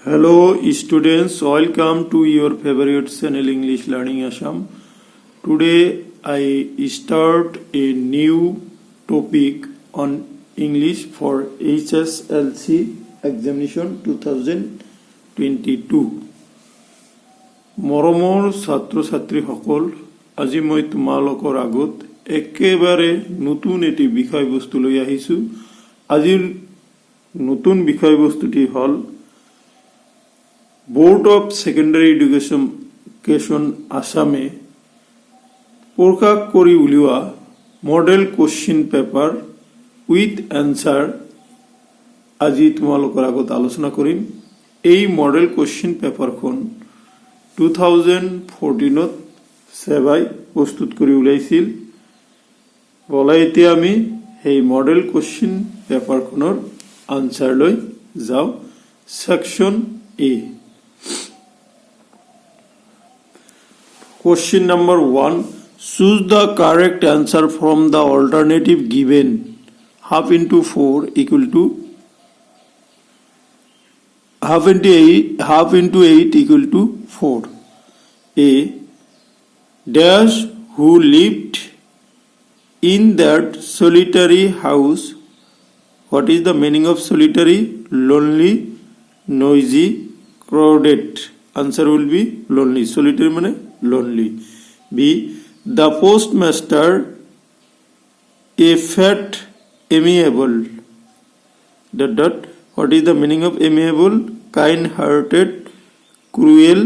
Hello students, welcome to your favorite channel English Learning Assam. Today I start a new topic on English for HSLC Examination 2022. মৰমৰ ছাত্ৰ ছাত্ৰীসকল, আজি মই তোমালোকৰ আগত একেবাৰে নতুন এটি বিষয়বস্তু লৈ আহিছোঁ। আজিৰ নতুন বিষয়বস্তুটি হ'ল Board of Secondary Education Assam প্ৰকাশ কৰি উলিওৱা model question paper with answer আজি তোমালোকৰ আগত আলোচনা কৰিম। এই মডেল কোৱেশ্চন পেপাৰখন 2014ত সেবাই প্ৰস্তুত কৰি উলাইছিল। বলা এতিয়া আমি এই মডেল কোৱেশ্চন পেপাৰখনৰ আনসাৰ লৈ যাও। Section A, Question number 1. Choose the correct answer from the alternative given. Half into 4 equal to half into 8 equal to 4. A. Dash who lived in that solitary house. What is the meaning of solitary? Lonely, noisy, crowded. Answer will be lonely. Solitary means lonely. B. The postmaster, a fat, amiable. What is the meaning of amiable? Kind-hearted, cruel,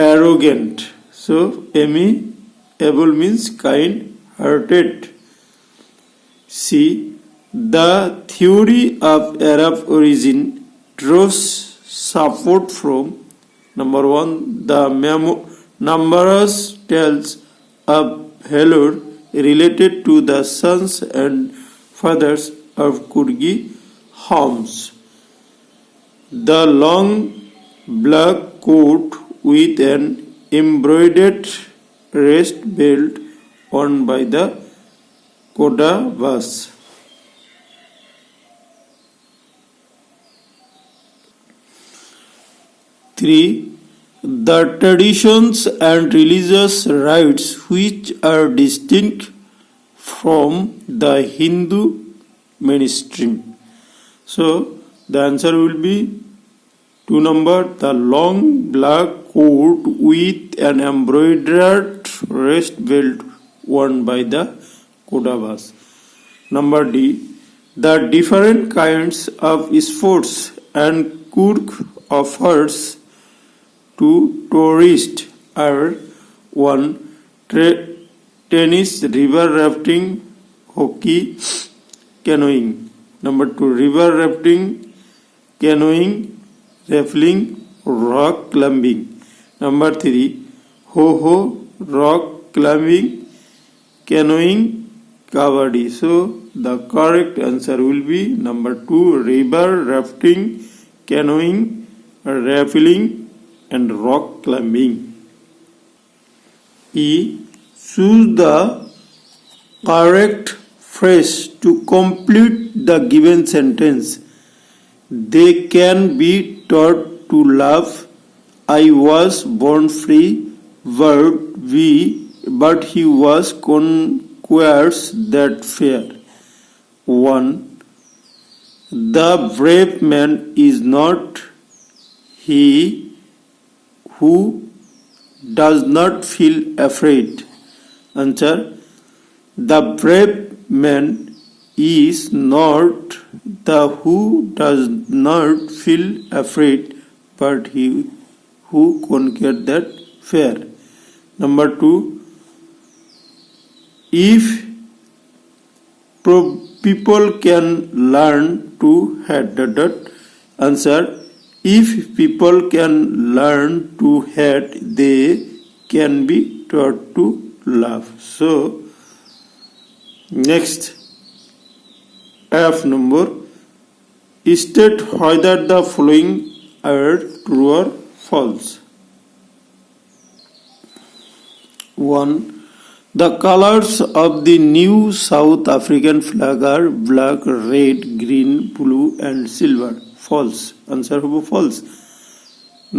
arrogant. So amiable means kind-hearted. C. The theory of Arab origin draws support from number 1. The numerous tales of valor related to the sons and fathers of Kurgi homes. The long black coat with an embroidered wrist belt worn by the Kodavas. 3. The traditions and religious rites which are distinct from the Hindu mainstream. So the answer will be 2 number. The long black coat with an embroidered wrist belt worn by the Kodavas. Number D. The different kinds of sports and Kurk offers to tourists are 1. Tennis, river rafting, hockey, canoeing. Number 2. River rafting, canoeing, rappelling, rock climbing. Number 3. Ho-ho, rock climbing, canoeing, kabaddi. So the correct answer will be number 2. River rafting, canoeing, rappelling, and rock climbing. E. Choose the correct phrase to complete the given sentence. They can be taught to love. I was born free, but he was conquers that fear. 1. The brave man is not he who does not feel afraid. Answer. The brave man is not the who does not feel afraid, but he who conquered that fear. Number 2. If people can learn to hate. Answer. If people can learn to hate, they can be taught to love. So, next, F number. State whether the following are true or false. 1. The colors of the new South African flag are black, red, green, blue, and silver. false. Answer hobo false.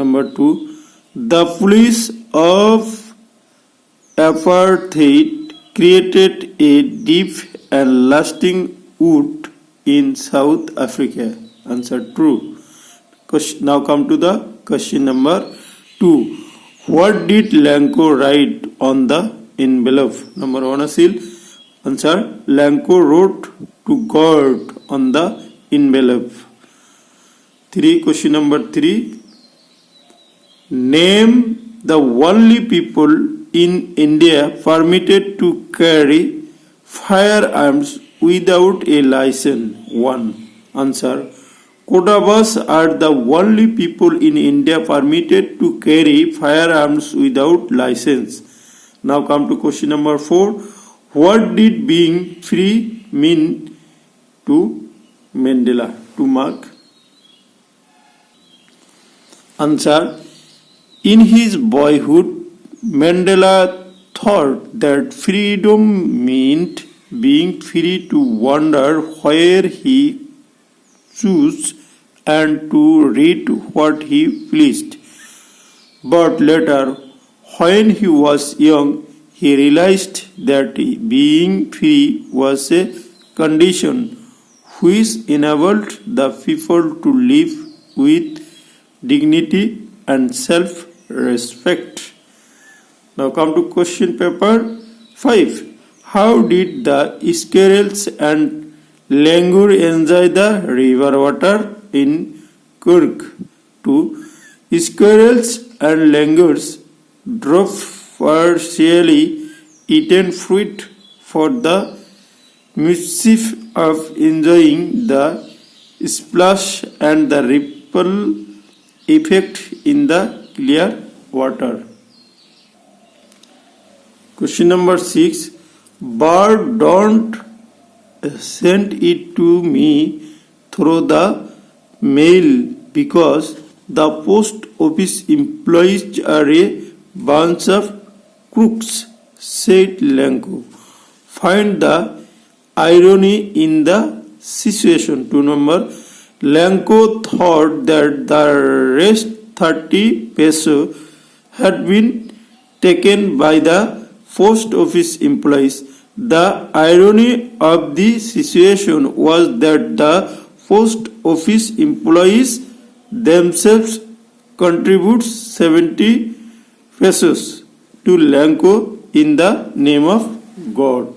Number 2, the police of apartheid created a deep and lasting wound in South Africa. Answer true. Now come to the question number 2. What did Lanko write on the envelope? Number 1 asil. Answer, Lanko wrote to God on the envelope. 3. Question number 3. Name the only people in India permitted to carry firearms without a license. 1. Answer, Kodavas are the only people in India permitted to carry firearms without license. Now come to question number 4. What did being free mean to Mandela? To Mark. Answer, in his boyhood, Mandela thought that freedom meant being free to wander where he chose and to read what he pleased. But later, when he was young, he realized that being free was a condition which enabled the people to live with dignity and self-respect. Now come to question paper 5. How did the squirrels and langur enjoy the river water in Kurg? 2. Squirrels and langurs drove partially eaten fruit for the mischief of enjoying the splash and the ripple effect in the clear water. Question number 6. Bird don't send it to me through the mail because the post office employees are a bunch of crooks, said Lanko. Find the irony in the situation. 2 number. Lanko thought that the rest 30 peso had been taken by the post office employees. The irony of the situation was that the post office employees themselves contribute 70 pesos to Lanko in the name of God.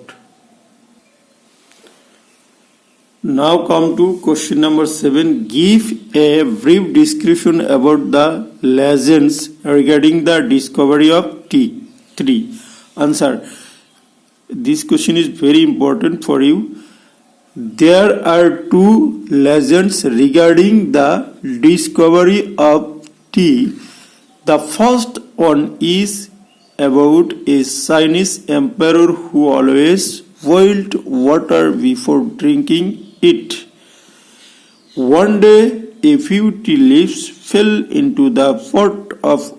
Now come to question number 7. Give a brief description about the legends regarding the discovery of tea. 3. Answer. This question is very important for you. There are 2 legends regarding the discovery of tea. The first one is about a Chinese emperor who always boiled water before drinking it. One day, a few tea leaves fell into the pot of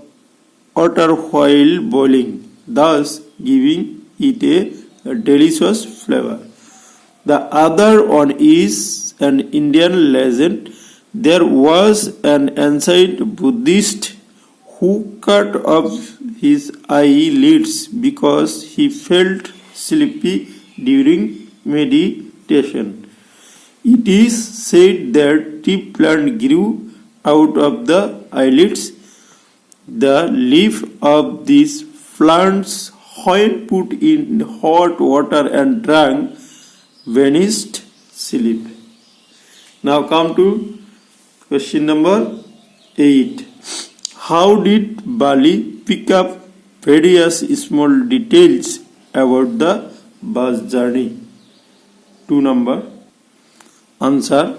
water while boiling, thus giving it a delicious flavor. The other one is an Indian legend. There was an ancient Buddhist who cut off his eyelids because he felt sleepy during meditation. It is said that tea plant grew out of the eyelids. The leaf of these plants, when put in hot water and drank, vanished sleep. Now come to question number 8. How did Bali pick up various small details about the bus journey? 2 number. Answer.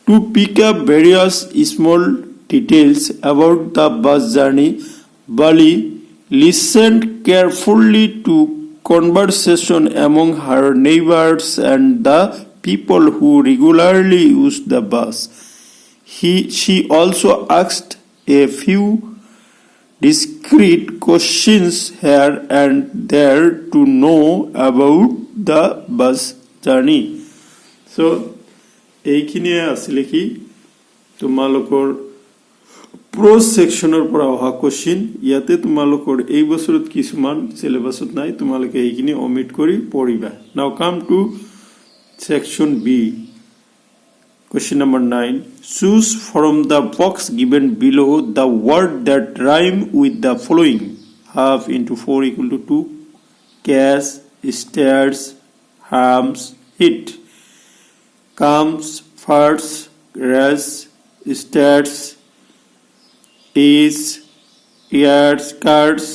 To pick up various small details about the bus journey, Bali listened carefully to conversation among her neighbors and the people who regularly used the bus. She also asked a few discreet questions here and there to know about the bus journey. So, এইখিনিয়ে আছিলে কি তোমালোকৰ প্ৰোজ সেকশনৰ পৰা অহা question ইয়াতে তোমালোকৰ এই বছৰত কিছুমান সিলেবাসত নাই তোমালোকে এইখিনি অমিট কৰি পঢ়িবা now come to section B question number 9 choose from the box given below the word that rhyme with the following half into 4 equal to 2 cash stairs harms hit comes farts res stairs is ears cards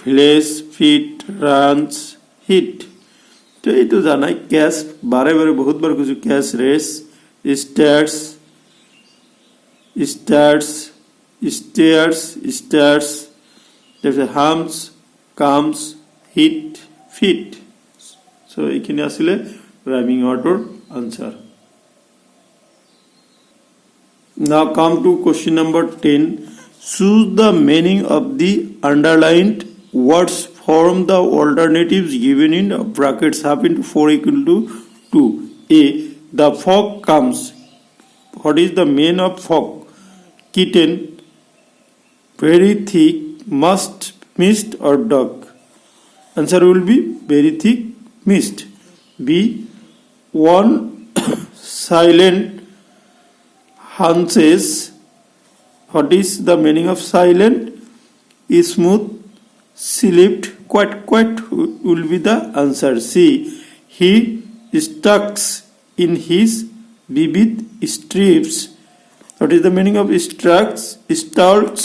flesh feet runs hit तो ये तो जाना है cash बारे बारे बहुत बार कुछ कैश रेस स्टेयर्स स्टेयर्स स्टेयर्स स्टेयर्स जैसे harms calms hit fit so এইখিনি আসলে রাইমিং ওয়ার্ডৰ answer now come to question number 10 choose the meaning of the underlined words form the alternatives given in brackets half into 4 equal to 2 a the fog comes what is the meaning of fog kitten very thick must mist or dog answer will be very thick mist b one silent hunches what is the meaning of silent smooth slipped quite will be the answer c he stucks in his vivid strips what is the meaning of strucks starts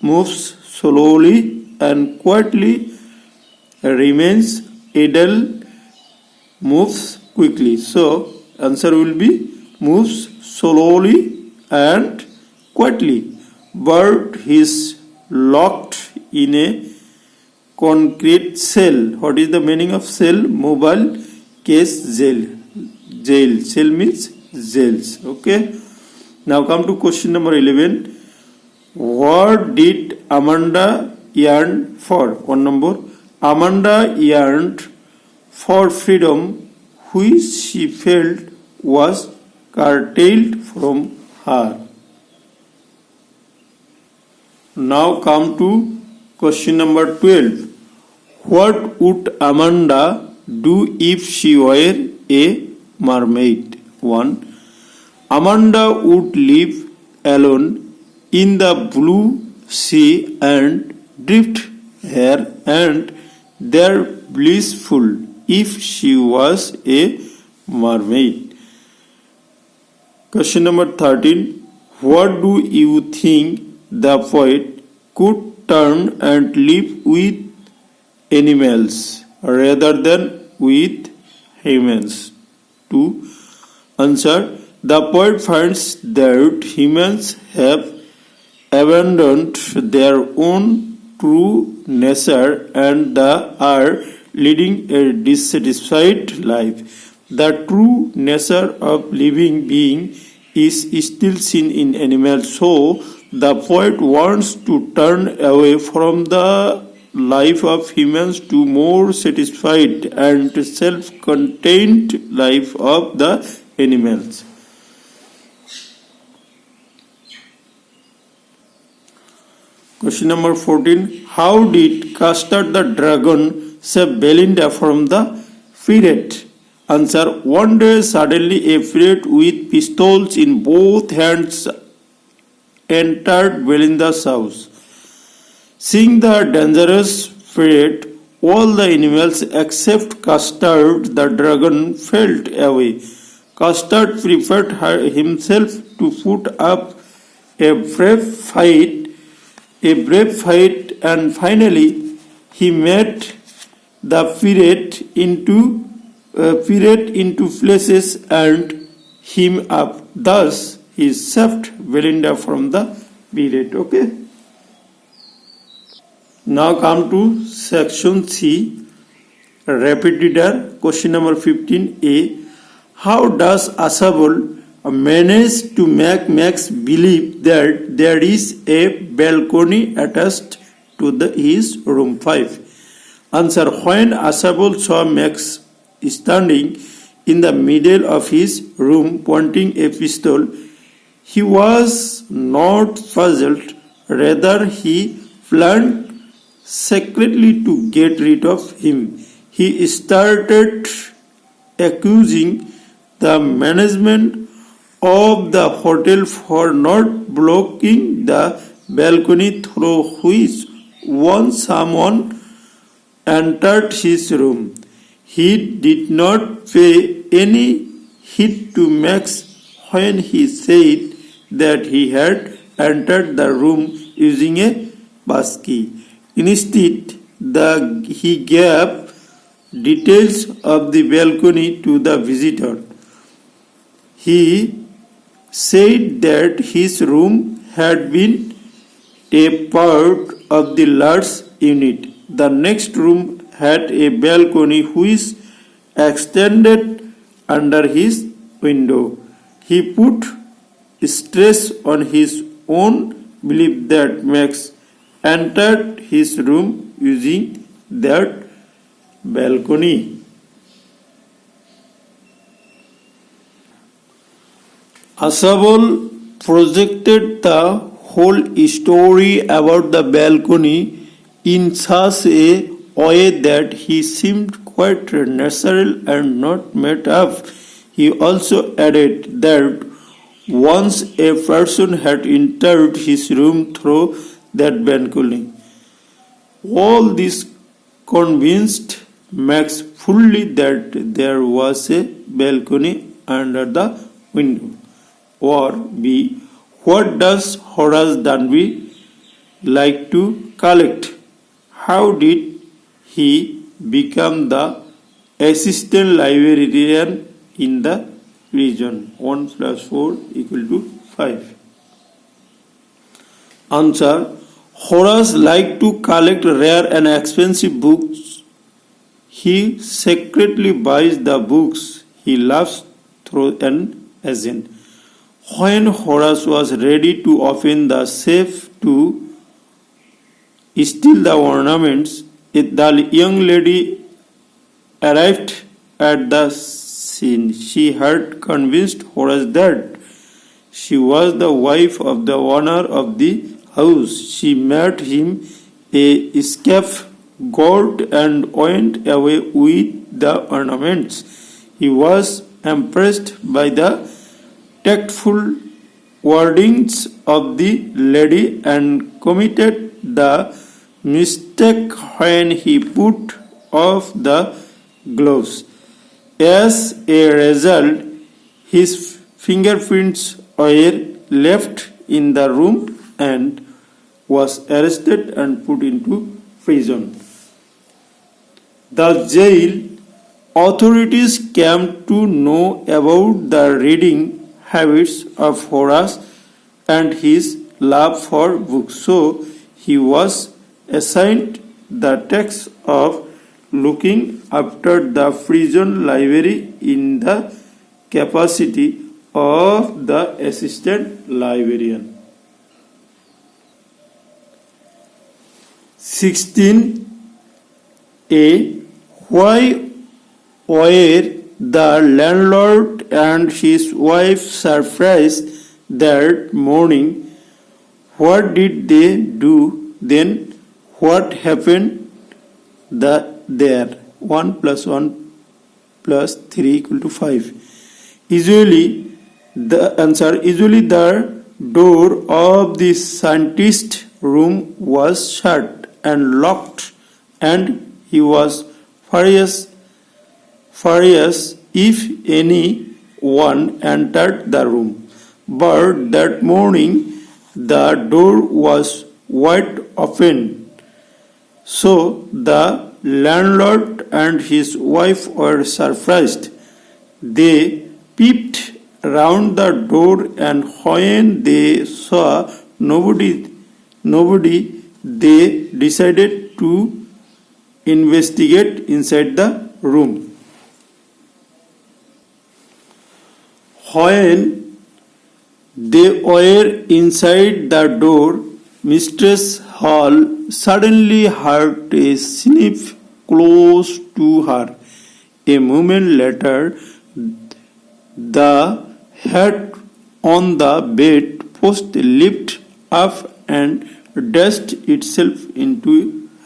moves slowly and quietly remains idle moves quickly so answer will be moves slowly and quietly bird is locked in a concrete cell what is the meaning of cell mobile case jail cell means jails okay now come to question number 11 what did Amanda yearn for one number Amanda yearned for freedom which she felt was curtailed from her now come to question number 12 what would Amanda do if she were a mermaid 1 Amanda would live alone in the blue sea and drift here and there blissful if she was a mermaid question number 13 what do you think the poet could turn and live with animals rather than with humans. 2. Answer. The poet finds that humans have abandoned their own true nature and are leading a dissatisfied life. The true nature of living being is still seen in animals, so the poet wants to turn away from the life of humans to more satisfied and self-contained life of the animals. Question number 14. How did Custard the dragon save Belinda from the pirate? Answer. One day suddenly a pirate with pistols in both hands entered Belinda's house. Seeing the dangerous pirate, all the animals except Custard the dragon fled away. Custard prepared himself to put up a brave fight, and finally he met the pirate into places and him up. Thus he saved Belinda from the pirate. Okay. Now come to section C, rapid reader, question number 15a. How does Assam manage to make Max believe that there is a balcony attached to his room 5? Answer. When Assam saw Max standing in the middle of his room pointing a pistol, He was not puzzled, rather he planned secretly to get rid of him. He started accusing the management of the hotel for not blocking the balcony through which once someone entered his room. He did not pay any heed to Max when he said that he had entered the room using a passkey. Instead, he gave details of the balcony to the visitor. He said that his room had been a part of the large unit. The next room had a balcony which extended under his window. He put stress on his own belief that Max entered his room using that balcony. Asabal projected the whole story about the balcony in such a way that he seemed quite natural and not made up. He also added that once a person had entered his room through that balcony. All this convinced Max fully that there was a balcony under the window. Or B. What does Horace Danby like to collect? How did he become the assistant librarian in the region? 1 plus 4 equal to 5. Answer. Horace liked to collect rare and expensive books. He secretly buys the books he loves through an agent. When Horace was ready to open the safe to steal the ornaments, the young lady arrived at the scene. She had convinced Horace that she was the wife of the owner of the house. She made him a scapegoat and went away with the ornaments. He was impressed by the tactful wordings of the lady and committed the mistake when he put off the gloves. As a result, his fingerprints were left in the room and was arrested and put into prison. The jail authorities came to know about the reading habits of Horace and his love for books, so he was assigned the task of looking after the prison library in the capacity of the assistant librarian. 16a. Why were the landlord and his wife surprised that morning? What did they do then? What happened there? 1 plus 1 plus 3 equal to 5. Usually the door of the scientist's room was shut and locked, and he was furious if anyone entered the room. But that morning the door was wide open, so the landlord and his wife were surprised. They peeped round the door, and when they saw nobody, they decided to investigate inside the room. When they were inside the door, Mistress Hall suddenly heard a sniff close to her. A moment later, the head on the bed, post leaped up and dashed itself into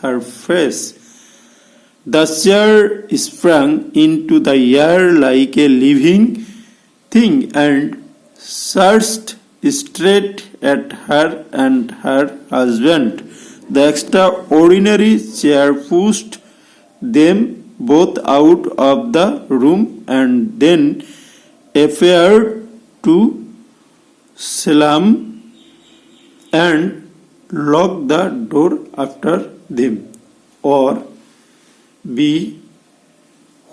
her face. The chair sprang into the air like a living thing and surged straight at her and her husband. The extraordinary chair pushed them both out of the room and then appeared to slam and lock the door after them. Or B.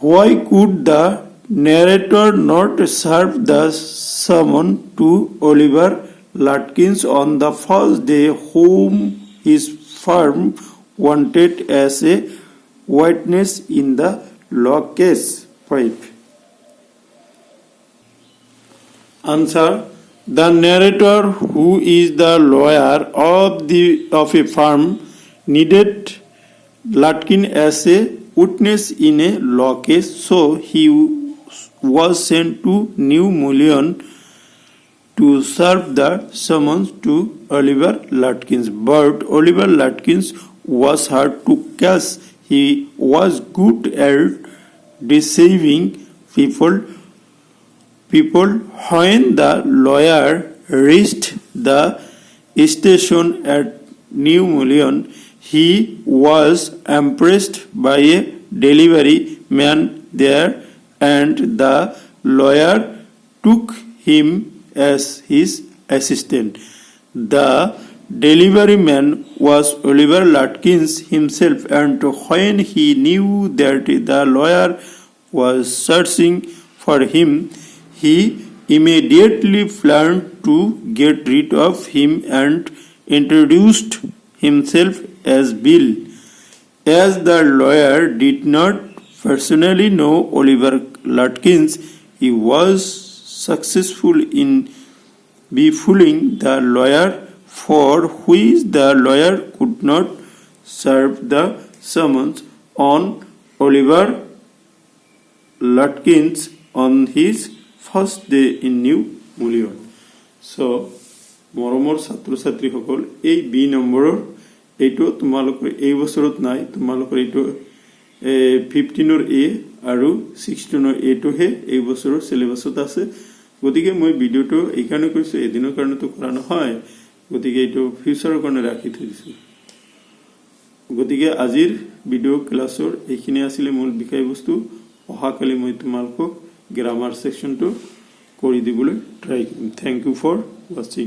Why could the narrator not serve the summon to Oliver Lutkins on the first day whom his firm wanted as a witness in the law case? 5. Answer. The narrator, who is the lawyer of a firm, needed Lutkin as a witness in a law case, so he was sent to New Mullion to serve the summons to Oliver Lutkins. But Oliver Lutkins was hard to catch. He was good at deceiving people. When the lawyer reached the station at New Mullion, he was impressed by a delivery man there, and the lawyer took him as his assistant. The delivery man was Oliver Lutkins himself, and when he knew that the lawyer was searching for him, he immediately planned to get rid of him and introduced himself as Bill. As the lawyer did not personally know Oliver Lutkins, he was successful in befooling the lawyer, for which the lawyer could not serve the summons on Oliver Lutkins on his first day in New Mullion. So, মৰমৰ ছাত্ৰ ছাত্ৰীসকল, এই B নম্বৰৰ এইটো তোমালোকৰ এই বছৰত নাই, তোমালোকৰ এইটো 15ৰ এ আৰু 16ৰ এটোহে এই বছৰৰ সিলেবাসত আছে। গতিকে মই ভিডিওটো এইকাৰণে কৈছো, এদিনৰ কাৰণেতো কৰা নহয়, গতিকে এইটো ফিউচাৰৰ কাৰণে ৰাখি থৈছো। গতিকে আজিৰ ভিডিও ক্লাছৰ এইখিনি আছিল মূল বিষয়বস্তু। অহাকালি মই তোমালোকক গ্ৰামাৰ সেকশনটো কৰি দিবলৈ ট্ৰাই কৰিম। Thank you for watching.